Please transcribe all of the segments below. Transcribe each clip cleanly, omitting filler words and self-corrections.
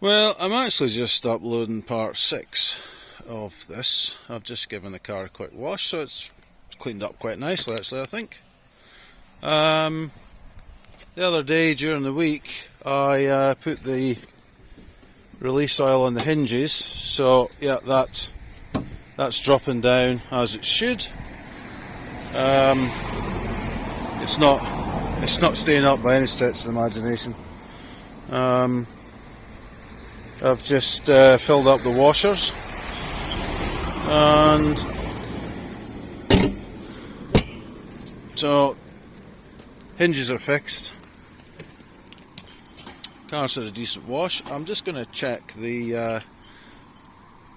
Well, I'm actually just uploading part 6 of this. I've just given the car a quick wash, so it's cleaned up quite nicely actually, I think. The other day during the week I put the release oil on the hinges, so yeah, that's dropping down as it should. It's not staying up by any stretch of the imagination. I've just filled up the washers, and so hinges are fixed. Car's had a decent wash. I'm just going to check the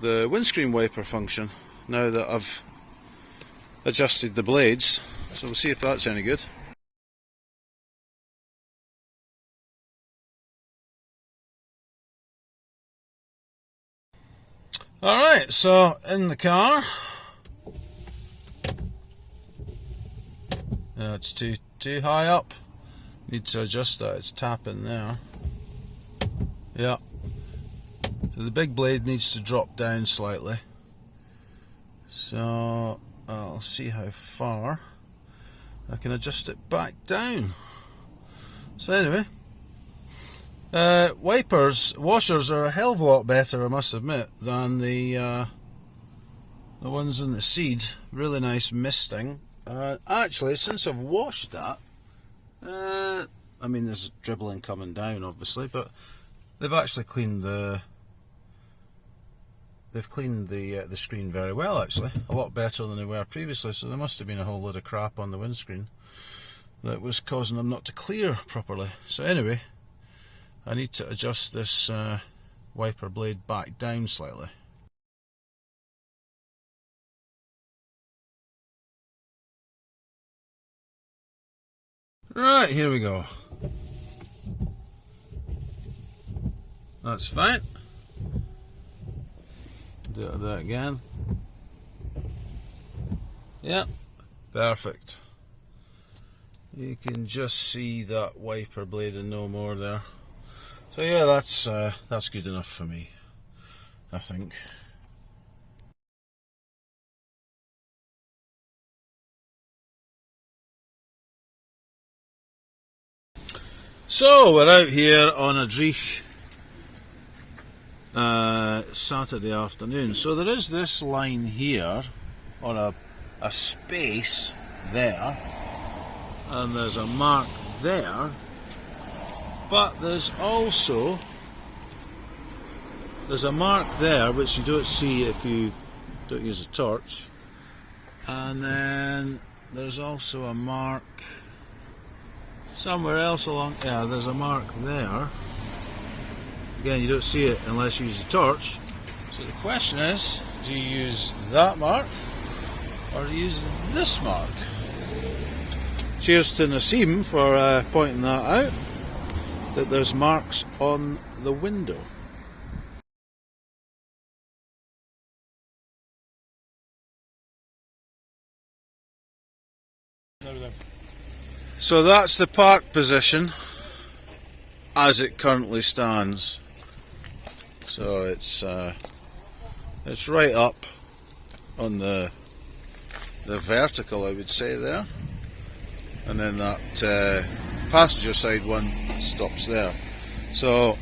windscreen wiper function now that I've adjusted the blades, so we'll see if that's any good. Alright, so in the car, it's too high up, need to adjust that, it's tapping there. Yeah, so the big blade needs to drop down slightly, so I'll see how far I can adjust it back down. So anyway, washers are a hell of a lot better, I must admit, than the ones in the Seed. Really nice misting. Actually, since I've washed that, I mean there's dribbling coming down obviously, but they've actually cleaned the screen very well actually, a lot better than they were previously. So there must have been a whole load of crap on the windscreen that was causing them not to clear properly. So anyway, I need to adjust this wiper blade back down slightly. Right, here we go. That's fine. Do that again. Yeah, perfect. You can just see that wiper blade and no more there. So yeah, that's good enough for me, I think. So we're out here on a Dreich Saturday afternoon. So there is this line here, or a space there, and there's a mark there, but there's a mark there which you don't see if you don't use a torch, and then there's also a mark somewhere else along. Yeah, there's a mark there. Again, you don't see it unless you use a torch. So the question is, do you use that mark or do you use this mark? Cheers to Nassim for pointing that out, that there's marks on the window. So that's the park position as it currently stands. So it's right up on the vertical, I would say, there, and then that passenger side one stops there. So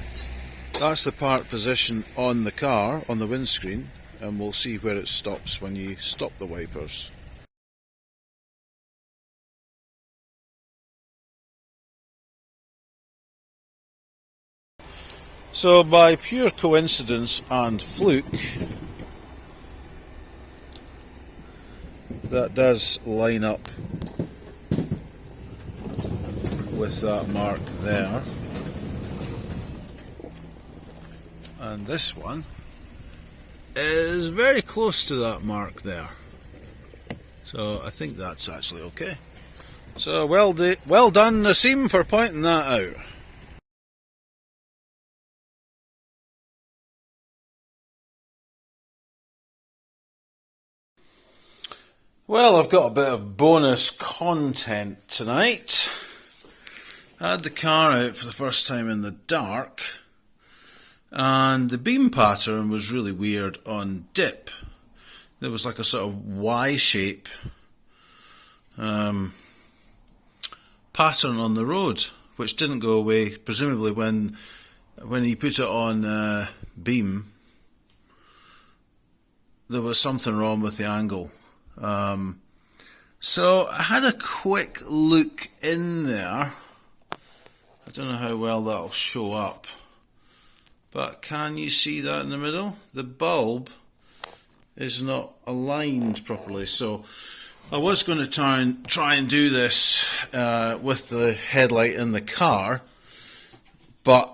that's the park position on the car, on the windscreen, and we'll see where it stops when you stop the wipers. So by pure coincidence and fluke, that does line up with that mark there, and this one is very close to that mark there, so I think that's actually okay. So well done Nassim for pointing that out. Well, I've got a bit of bonus content tonight. I had the car out for the first time in the dark, and the beam pattern was really weird on dip. There was like a sort of Y shape pattern on the road, which didn't go away. Presumably when you put it on beam, there was something wrong with the angle. So I had a quick look in there. I don't know how well that'll show up, but can you see that in the middle? The bulb is not aligned properly. So I was going to try and do this with the headlight in the car, but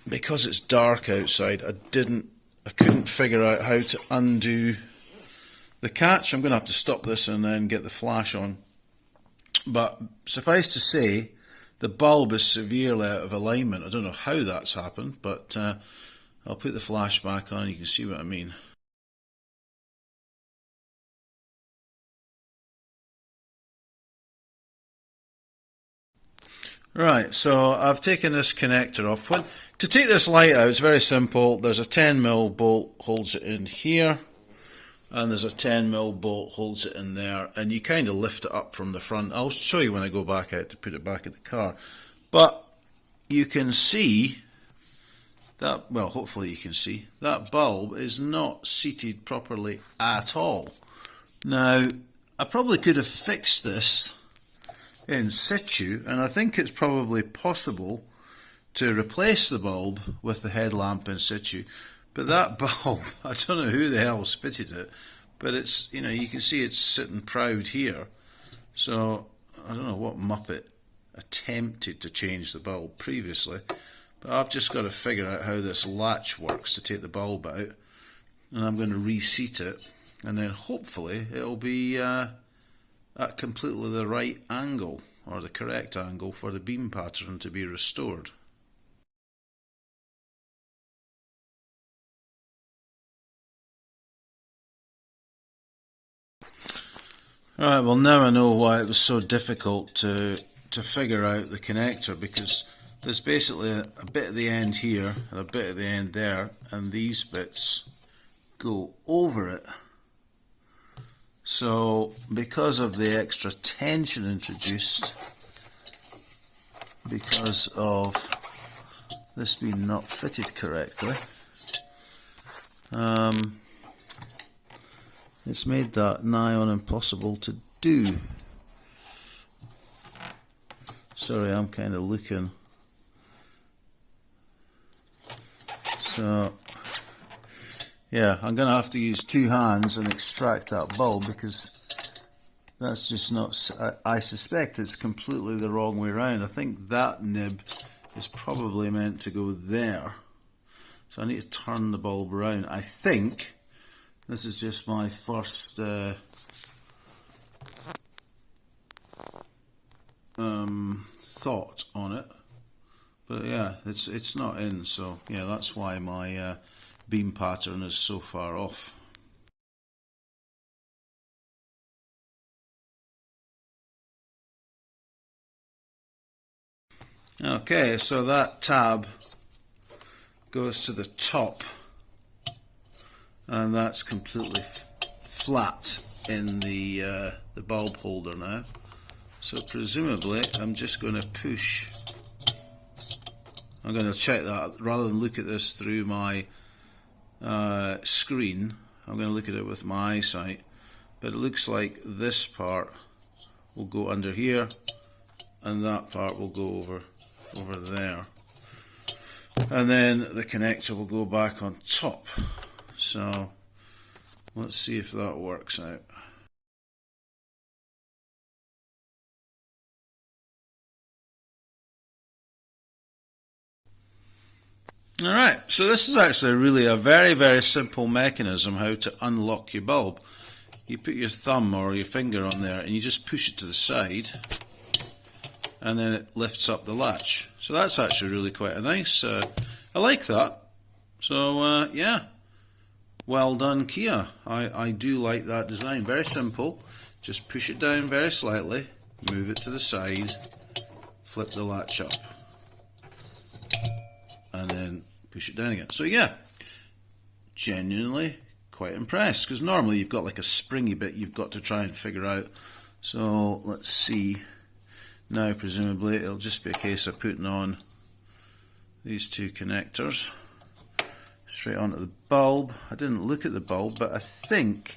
because it's dark outside, I couldn't figure out how to undo the catch. I'm going to have to stop this and then get the flash on. But suffice to say, the bulb is severely out of alignment. I don't know how that's happened, but I'll put the flash back on and you can see what I mean. Right, so I've taken this connector off. To take this light out, it's very simple. There's a 10mm bolt holds it in here, and there's a 10mm bolt holds it in there, and you kind of lift it up from the front. I'll show you when I go back out to put it back in the car. But you can see that, well, hopefully you can see, that bulb is not seated properly at all. Now, I probably could have fixed this in situ, and I think it's probably possible to replace the bulb with the headlamp in situ. But that bulb, I don't know who the hell's fitted it, but it's, you know, you can see it's sitting proud here. So I don't know what muppet attempted to change the bulb previously, but I've just got to figure out how this latch works to take the bulb out, and I'm going to reseat it, and then hopefully it'll be at completely the right angle, or the correct angle, for the beam pattern to be restored. Right, well now I know why it was so difficult to figure out the connector, because there's basically a bit at the end here and a bit at the end there, and these bits go over it. So because of the extra tension introduced, because of this being not fitted correctly, it's made that nigh on impossible to do. Sorry, I'm kind of looking. So yeah, I'm going to have to use two hands and extract that bulb, because that's just not, I suspect it's completely the wrong way around. I think that nib is probably meant to go there. So I need to turn the bulb around. I think this is just my first thought on it. But yeah, it's not in, so yeah, that's why my beam pattern is so far off. Okay, so that tab goes to the top, and that's completely flat in the bulb holder now. So presumably I'm just going to push. I'm going to check that rather than look at this through my screen. I'm going to look at it with my eyesight, but it looks like this part will go under here and that part will go over there, and then the connector will go back on top. So let's see if that works out. Alright, so this is actually really a very, very simple mechanism how to unlock your bulb. You put your thumb or your finger on there and you just push it to the side, and then it lifts up the latch. So that's actually really quite a nice, I like that. So yeah, well done Kia. I do like that design. Very simple, just push it down very slightly, move it to the side, flip the latch up, and then push it down again. So yeah, genuinely quite impressed, because normally you've got like a springy bit you've got to try and figure out. So let's see. Now presumably it'll just be a case of putting on these two connectors straight onto the bulb. I didn't look at the bulb, but I think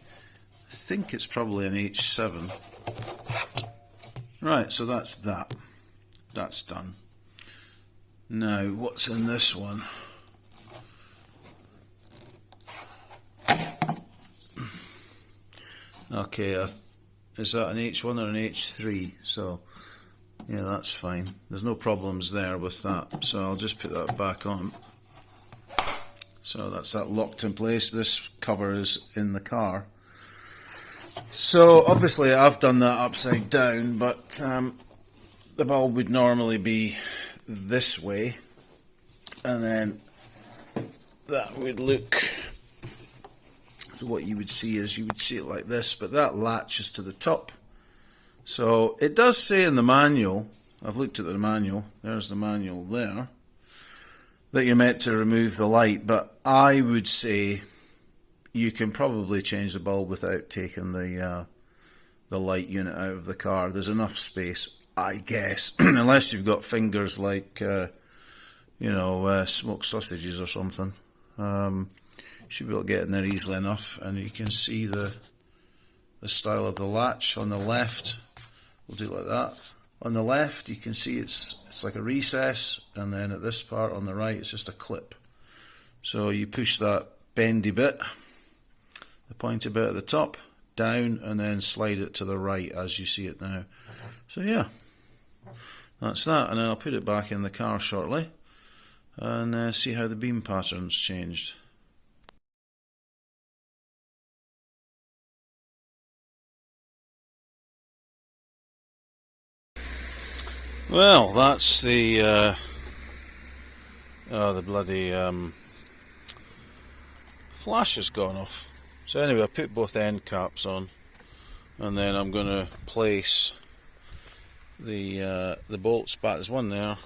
it's probably an H7. Right, so that's that. That's done. Now, what's in this one? Okay, is that an H1 or an H3? So, yeah, that's fine. There's no problems there with that. So I'll just put that back on. So that's that locked in place. This cover is in the car. So obviously I've done that upside down, but the bulb would normally be this way, and then that would look, so what you would see is, you would see it like this, but that latches to the top. So it does say in the manual, I've looked at the manual, there's the manual there, that you're meant to remove the light, but I would say you can probably change the bulb without taking the light unit out of the car. There's enough space, I guess, unless you've got fingers like smoked sausages or something. You should be able to get in there easily enough, and you can see the style of the latch on the left. We'll do it like that. On the left you can see it's like a recess, and then at this part on the right it's just a clip. So you push that bendy bit, the pointy bit at the top, down, and then slide it to the right as you see it now. So yeah, that's that, and then I'll put it back in the car shortly and see how the beam pattern's changed. Well, that's the bloody flash has gone off. So anyway, I put both end caps on, and then I'm going to place the bolts back. There's one there,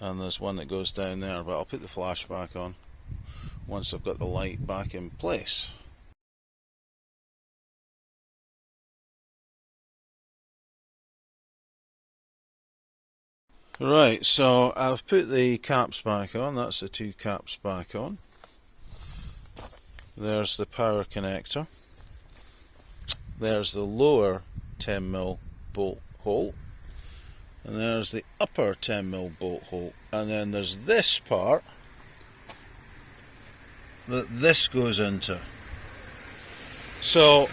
and there's one that goes down there, but I'll put the flash back on once I've got the light back in place. Right, so I've put the caps back on. That's the two caps back on. There's the power connector. There's the lower 10mm bolt hole. And there's the upper 10mm bolt hole. And then there's this part that this goes into. So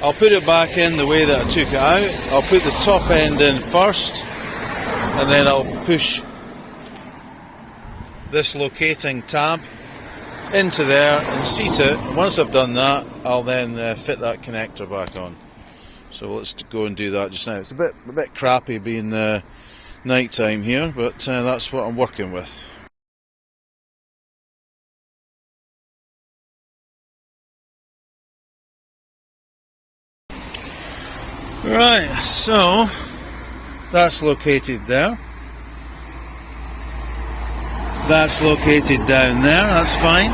I'll put it back in the way that I took it out. I'll put the top end in first, and then I'll push this locating tab into there and seat it. And once I've done that, I'll then fit that connector back on. So let's go and do that just now. It's a bit crappy being night time here, but that's what I'm working with. Right, so that's located there. That's located down there, that's fine.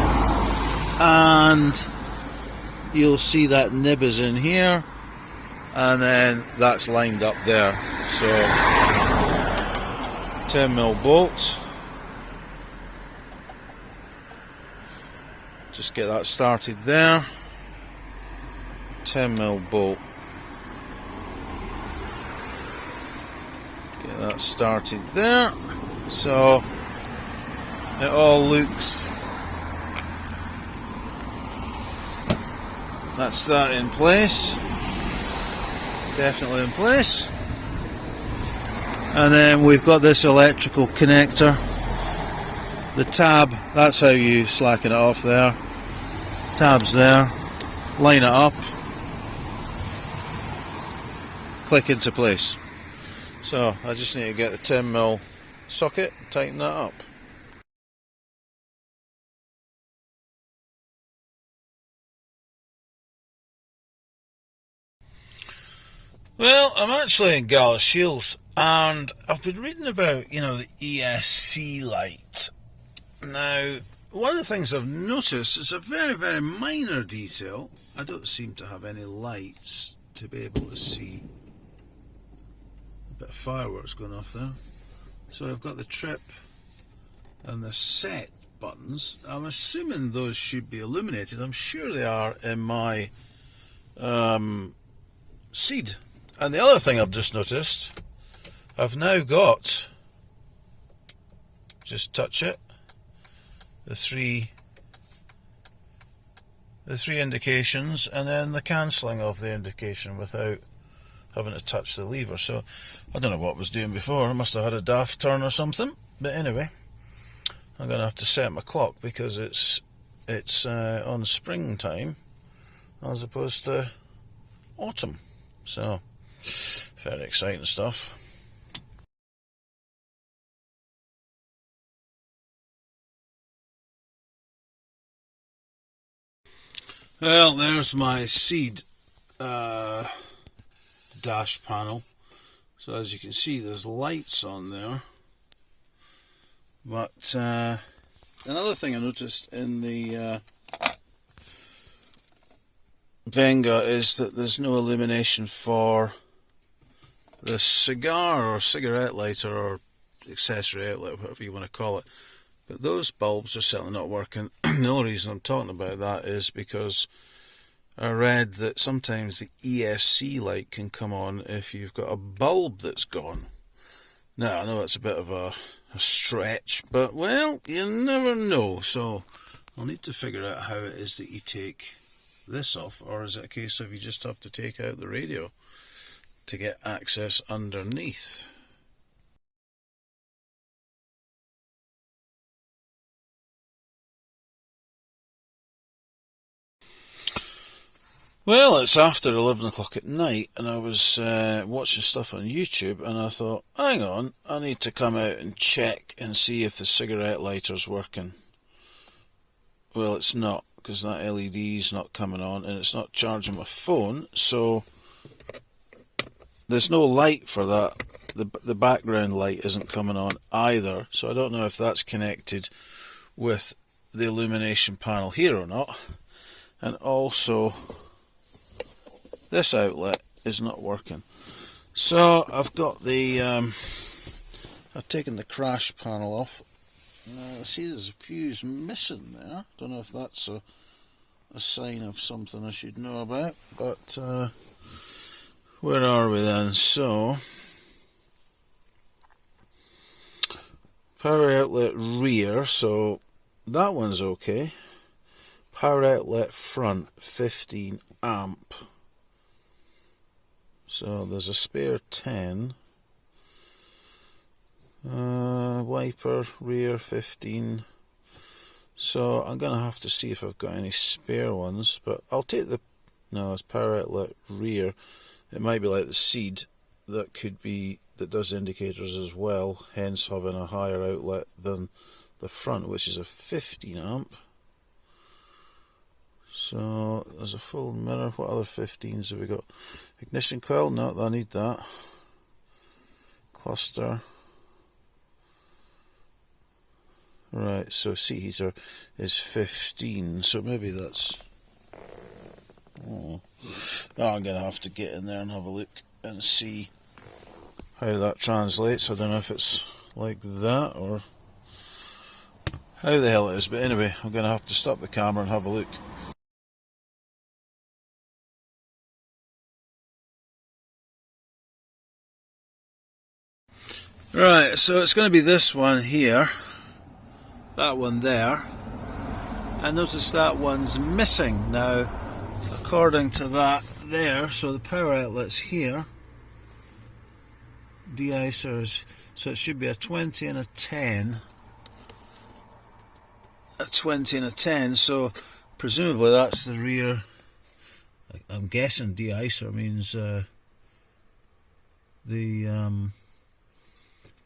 And you'll see that nib is in here, and then that's lined up there. So 10mm bolts. Just get that started there. 10mm bolt. Get that started there. So it all looks, that's that in place, definitely in place. And then we've got this electrical connector, the tab, that's how you slacken it off there, tab's there, line it up, click into place. So I just need to get the 10mm socket and tighten that up. Well, I'm actually in Galashiels, and I've been reading about, the ESC light, Now, one of the things I've noticed is a very, very minor detail. I don't seem to have any lights to be able to see. A bit of fireworks going off there. So I've got the trip and the set buttons. I'm assuming those should be illuminated. I'm sure they are in my seed. And the other thing I've just noticed, I've now got, just touch it, the three indications and then the cancelling of the indication without having to touch the lever. So I don't know what I was doing before. I must have had a daft turn or something. But anyway, I'm going to have to set my clock because it's on springtime as opposed to autumn. So very exciting stuff. Well, there's my seed dash panel. So as you can see, there's lights on there. But another thing I noticed in the Venga is that there's no illumination for the cigar or cigarette lighter or accessory outlet, whatever you want to call it. But those bulbs are certainly not working. The only reason I'm talking about that is because I read that sometimes the ESC light can come on if you've got a bulb that's gone. Now, I know it's a bit of a stretch, but, well, you never know. So I'll need to figure out how it is that you take this off, or is it a case of you just have to take out the radio to get access underneath? Well, it's after 11 o'clock at night, and I was watching stuff on YouTube, and I thought, hang on, I need to come out and check and see if the cigarette lighter's working. Well, it's not, because that LED's not coming on, and it's not charging my phone, so there's no light for that. The background light isn't coming on either, so I don't know if that's connected with the illumination panel here or not. And also, this outlet is not working. So I've got the I've taken the crash panel off. I see there's a fuse missing there. Don't know if that's a sign of something I should know about, but where are we then? So power outlet rear, so that one's okay. Power outlet front, 15 amp. So there's a spare 10. Wiper rear 15. So I'm going to have to see if I've got any spare ones, but I'll take the, no, it's power outlet rear. It might be like the seed that could be, that does indicators as well, hence having a higher outlet than the front, which is a 15 amp. So there's a full mirror. What other 15s have we got? Ignition coil, no, I need that. Cluster. Right, so seat heater is 15, so maybe that's... Oh, I'm going to have to get in there and have a look and see how that translates. I don't know if it's like that or how the hell it is, but anyway, I'm going to have to stop the camera and have a look. Right, so it's going to be this one here, that one there. I notice that one's missing now, according to that there. So the power outlet's here, de-icers, so it should be a 20 and a 10. A 20 and a 10, so presumably that's the rear. I'm guessing de-icer means the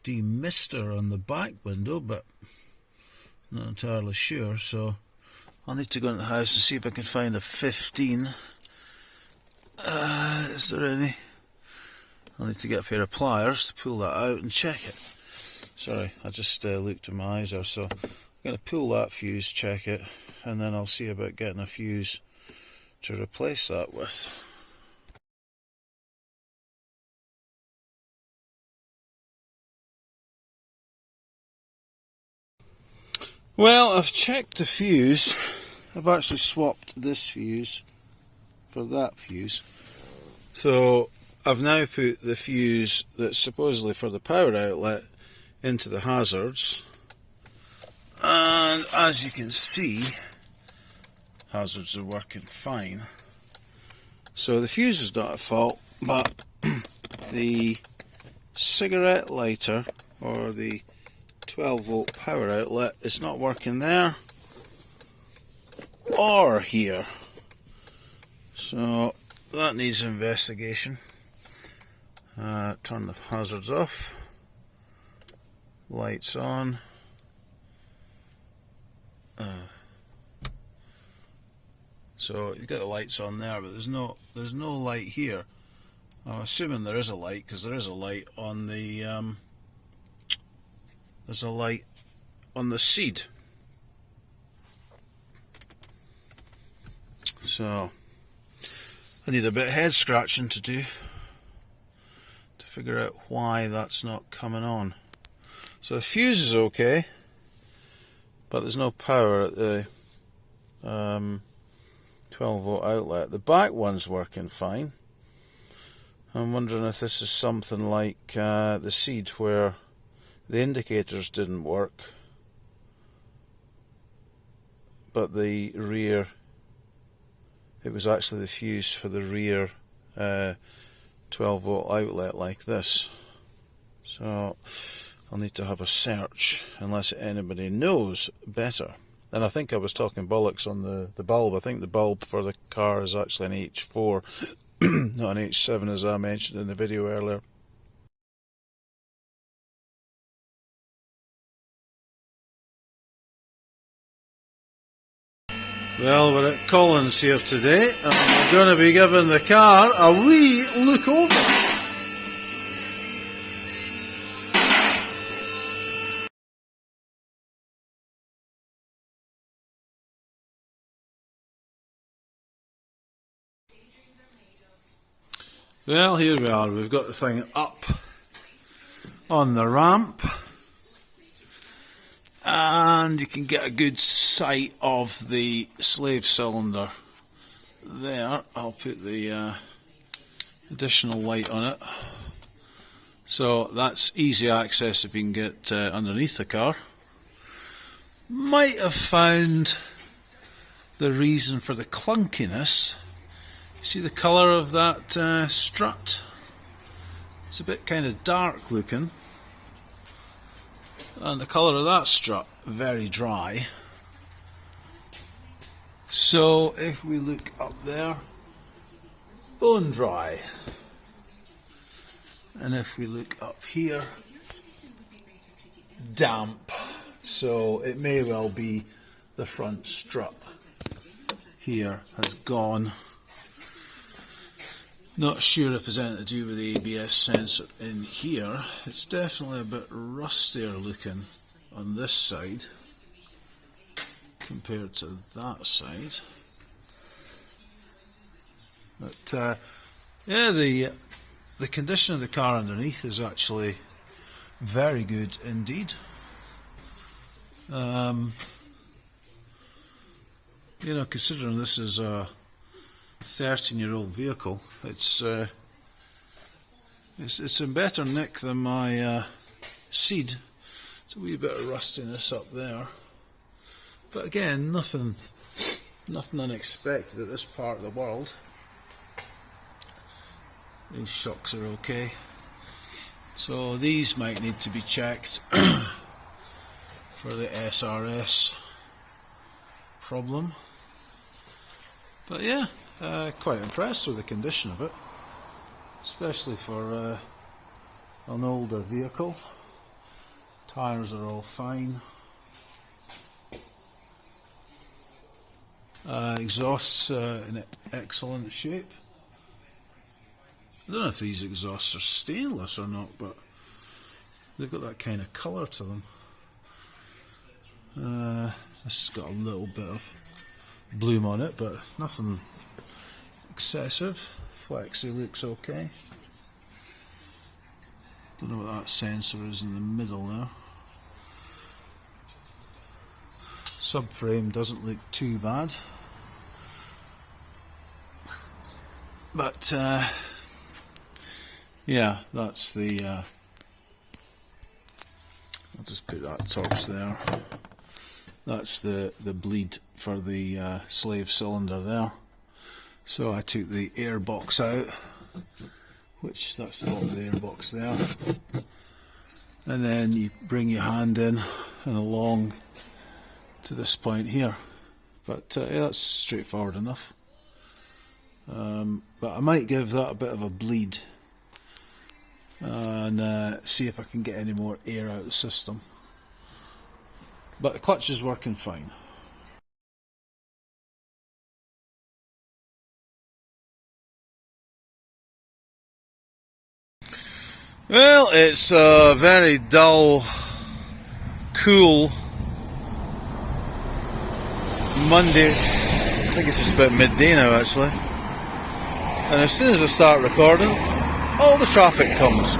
demister on the back window, but not entirely sure. So I'll need to go into the house and see if I can find a 15. Is there any? I'll need to get a pair of pliers to pull that out and check it. Sorry, I just looked at my eyes there, so I'm going to pull that fuse, check it, and then I'll see about getting a fuse to replace that with. Well, I've checked the fuse. I've actually swapped this fuse for that fuse. So I've now put the fuse that's supposedly for the power outlet into the hazards. And as you can see, hazards are working fine. So the fuse is not at fault, but the cigarette lighter, or the 12 volt power outlet, is not working there or here. So that needs investigation. Turn the hazards off, lights on. So you've got the lights on there, but there's no light here. I'm assuming there is a light, because there is a light on the there's a light on the seed. So I need a bit of head scratching to do to figure out why that's not coming on. So the fuse is okay, but there's no power at the 12 volt outlet. The back one's working fine. I'm wondering if this is something like the seed, where the indicators didn't work, but the rear, it was actually the fuse for the rear 12 volt outlet like this. So I'll need to have a search, unless anybody knows better. And I think I was talking bollocks on the bulb. I think the bulb for the car is actually an H4, not an H7 as I mentioned in the video earlier. Well, we're at Collins here today, and we're going to be giving the car a wee look over. Well, here we are. We've got the thing up on the ramp, and you can get a good sight of the slave cylinder there. I'll put the additional light on it, so that's easy access if you can get underneath the car. Might have found the reason for the clunkiness. See the colour of that strut? It's a bit kind of dark looking, and the colour of that strut very dry. So if we look up there, bone dry, and if we look up here, damp. So it may well be the front strut here has gone. Not sure if it's anything to do with the ABS sensor in here. It's definitely a bit rustier looking on this side compared to that side. But yeah, the condition of the car underneath is actually very good indeed. You know, considering this is a 13-year-old vehicle, it's in better nick than my Seed. It's a wee bit of rustiness up there, but again, nothing unexpected at this part of the world. These shocks are okay, so these might need to be checked for the SRS problem. But yeah, quite impressed with the condition of it, especially for an older vehicle. Tyres are all fine. Exhausts in excellent shape. I don't know if these exhausts are stainless or not, but they've got that kind of colour to them. This has got a little bit of bloom on it, but nothing excessive. Flexi looks okay. Don't know what that sensor is in the middle there. Subframe doesn't look too bad, but yeah, that's the I'll just put that torch there. That's the bleed for the slave cylinder there. So I took the air box out, which that's the bottom of the air box there, and then you bring your hand in and along to this point here. But yeah, that's straightforward enough. But I might give that a bit of a bleed and see if I can get any more air out of the system. But the clutch is working fine. Well, it's a very dull, cool Monday. I think it's just about midday now actually. And as soon as I start recording, all the traffic comes.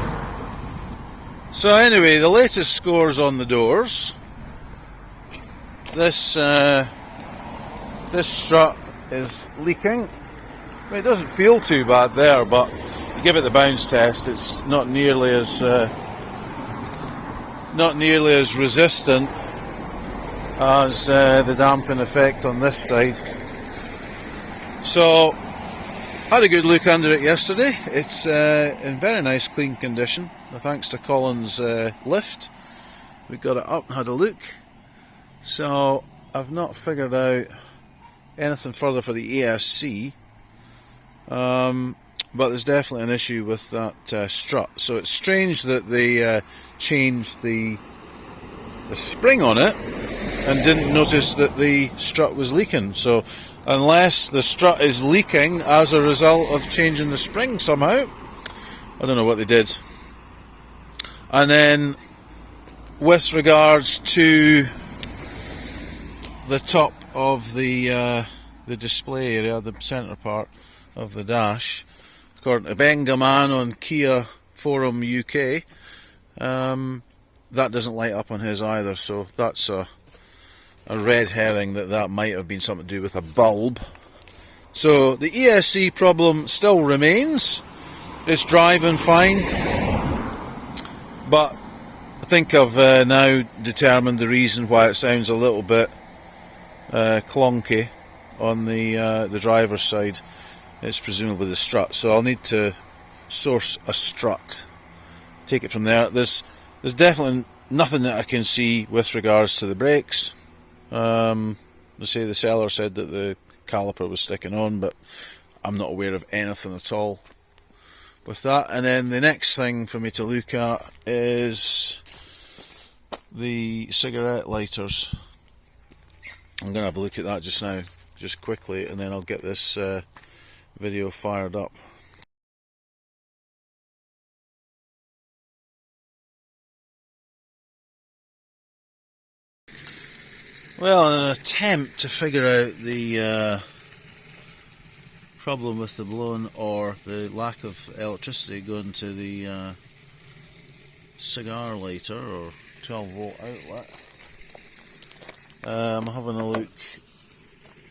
So anyway, the latest scores on the doors. This strut is leaking. I mean, it doesn't feel too bad there, but you give it the bounce test, it's not nearly as resistant as the damping effect on this side. So had a good look under it yesterday. It's in very nice clean condition, thanks to Colin's lift. We got it up and had a look. So I've not figured out anything further for the ESC, but there's definitely an issue with that strut. So it's strange that they changed the spring on it and didn't notice that the strut was leaking. So unless the strut is leaking as a result of changing the spring somehow, I don't know what they did. And then with regards to the top of the display area, the centre part of the dash, according to Venga man on Kia Forum UK, that doesn't light up on his either, so that's a red herring that might have been something to do with a bulb. So the ESC problem still remains. It's driving fine, but I think I've now determined the reason why it sounds a little bit clunky on the driver's side. It's presumably the strut, so I'll need to source a strut, take it from there. There's definitely nothing that I can see with regards to the brakes. They say the seller said that the caliper was sticking on, but I'm not aware of anything at all with that. And then the next thing for me to look at is the cigarette lighters. I'm going to have a look at that just now, just quickly, and then I'll get this video fired up. Well, in an attempt to figure out the problem with the blown or the lack of electricity going to the cigar lighter or 12-volt outlet, I'm having a look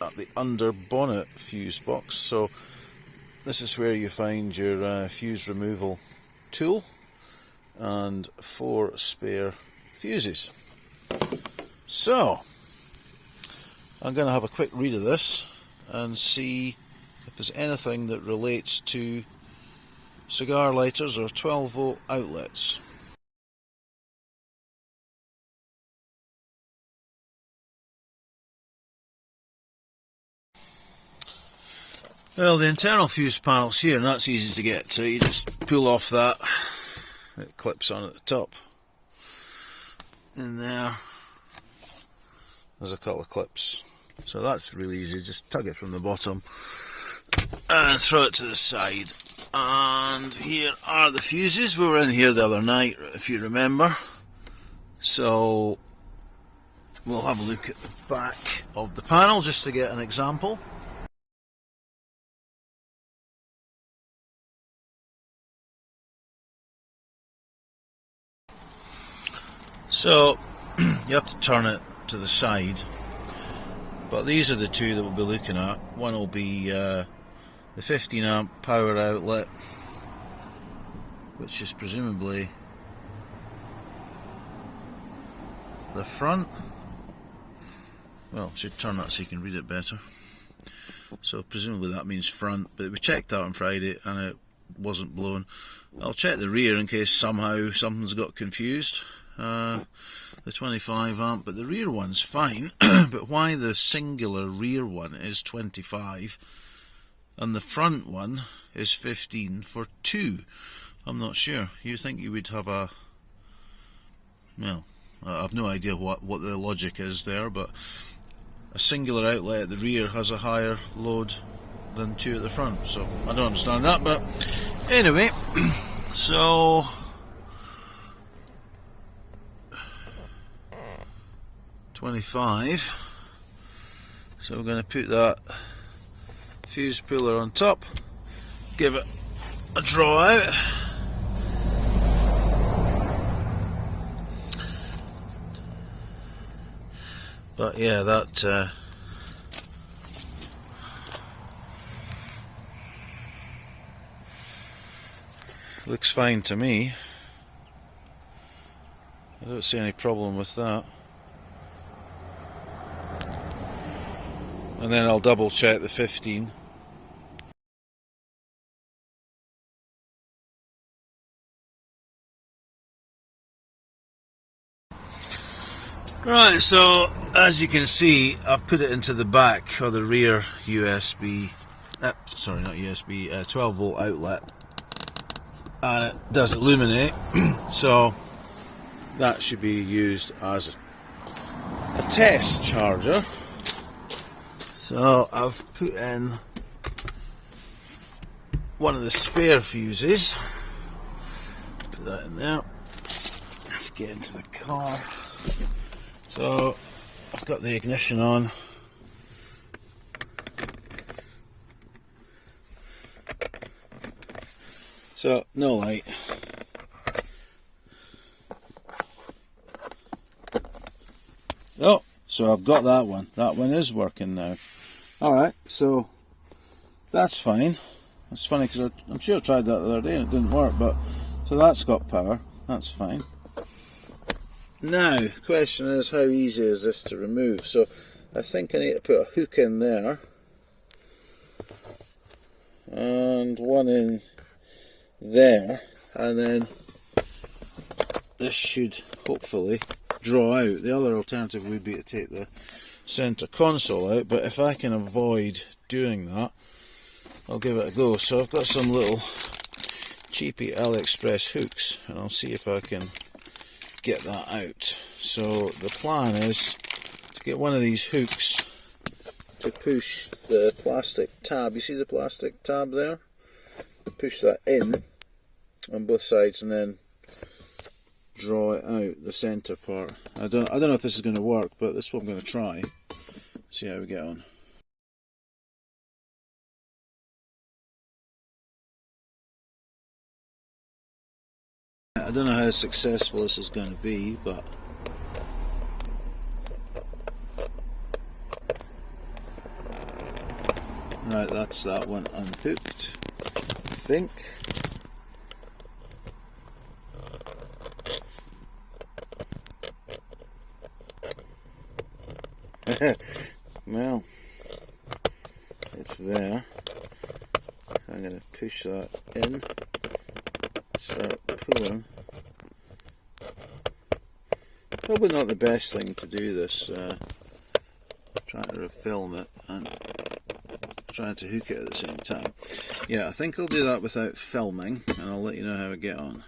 at the under bonnet fuse box. So this is where you find your fuse removal tool and 4 spare fuses. So I'm going to have a quick read of this and see if there's anything that relates to cigar lighters or 12-volt outlets. Well, the internal fuse panel's here, and that's easy to get to. You just pull off that, it clips on at the top. In there, there's a couple of clips, so that's really easy. Just tug it from the bottom and throw it to the side. And here are the fuses. We were in here the other night, if you remember. So we'll have a look at the back of the panel just to get an example. So you have to turn it to the side, but these are the two that we'll be looking at. One will be the 15 amp power outlet, which is presumably the front. Well, I should turn that so you can read it better. So presumably that means front, but we checked that on Friday and it wasn't blown. I'll check the rear in case somehow something's got confused. The 25 amp, but the rear one's fine. But why the singular rear one is 25 and the front one is 15 for 2? I'm not sure. You think you would have a... well, I've no idea what the logic is there, but a singular outlet at the rear has a higher load than 2 at the front, so I don't understand that. But anyway, so $25. So we're going to put that fuse puller on top, give it a draw out. But yeah, that looks fine to me. I don't see any problem with that. And then I'll double check the 15. Right, so as you can see, I've put it into the back or the rear USB, sorry, not USB, 12 volt outlet, and it does illuminate. So that should be used as a test charger. So I've put in one of the spare fuses, put that in there. Let's get into the car. So I've got the ignition on. So no light. Oh, so I've got that one. That one is working now. Alright, so that's fine. It's funny because I'm sure I tried that the other day and it didn't work, but so that's got power. That's fine. Now, the question is, how easy is this to remove? So I think I need to put a hook in there and one in there, and then this should hopefully draw out. The other alternative would be to take the centre console out, but if I can avoid doing that, I'll give it a go. So I've got some little cheapy AliExpress hooks, and I'll see if I can get that out. So the plan is to get one of these hooks to push the plastic tab. You see the plastic tab there? Push that in on both sides and then draw it out, the centre part. I don't know if this is going to work, but this is what I'm going to try. See how we get on. I don't know how successful this is going to be, but right, that's that one unhooked, I think. Well, it's there. I'm going to push that in, start pulling. Probably not the best thing to do this, trying to film it and trying to hook it at the same time. Yeah, I think I'll do that without filming, and I'll let you know how I get on.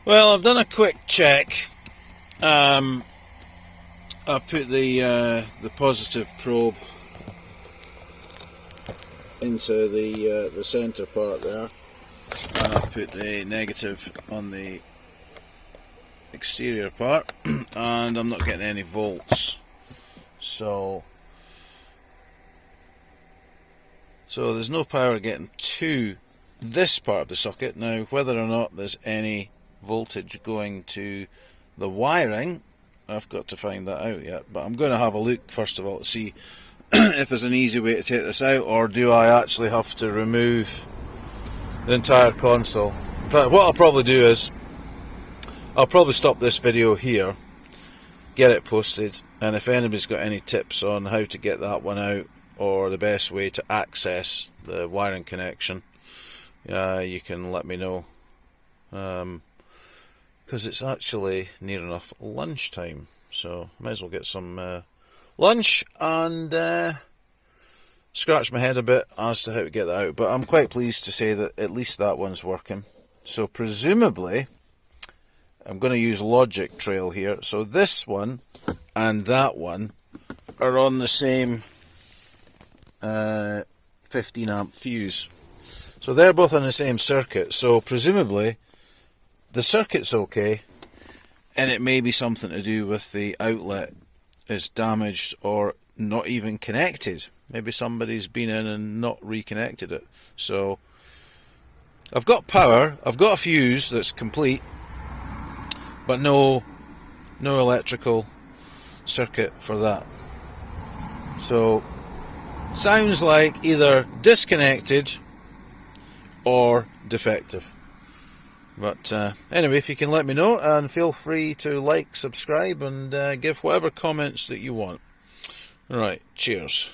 Well, I've done a quick check. I've put the positive probe into the centre part there, and I've put the negative on the exterior part, and I'm not getting any volts. So there's no power getting to this part of the socket. Now, whether or not there's any voltage going to the wiring, I've got to find that out yet, but I'm going to have a look first of all to see if there's an easy way to take this out, or do I actually have to remove the entire console. In fact, what I'll probably do is I'll probably stop this video here, get it posted, and if anybody's got any tips on how to get that one out, or the best way to access the wiring connection, you can let me know, because it's actually near enough lunchtime, so might as well get some lunch and scratch my head a bit as to how to get that out. But I'm quite pleased to say that at least that one's working. So presumably I'm going to use logic trail here, so this one and that one are on the same 15 amp fuse, so they're both on the same circuit, so presumably the circuit's okay, and it may be something to do with the outlet is damaged or not even connected. Maybe somebody's been in and not reconnected it. So I've got power, I've got a fuse that's complete, but no electrical circuit for that. So sounds like either disconnected or defective. But anyway, if you can let me know, and feel free to like, subscribe, and give whatever comments that you want. Right, cheers.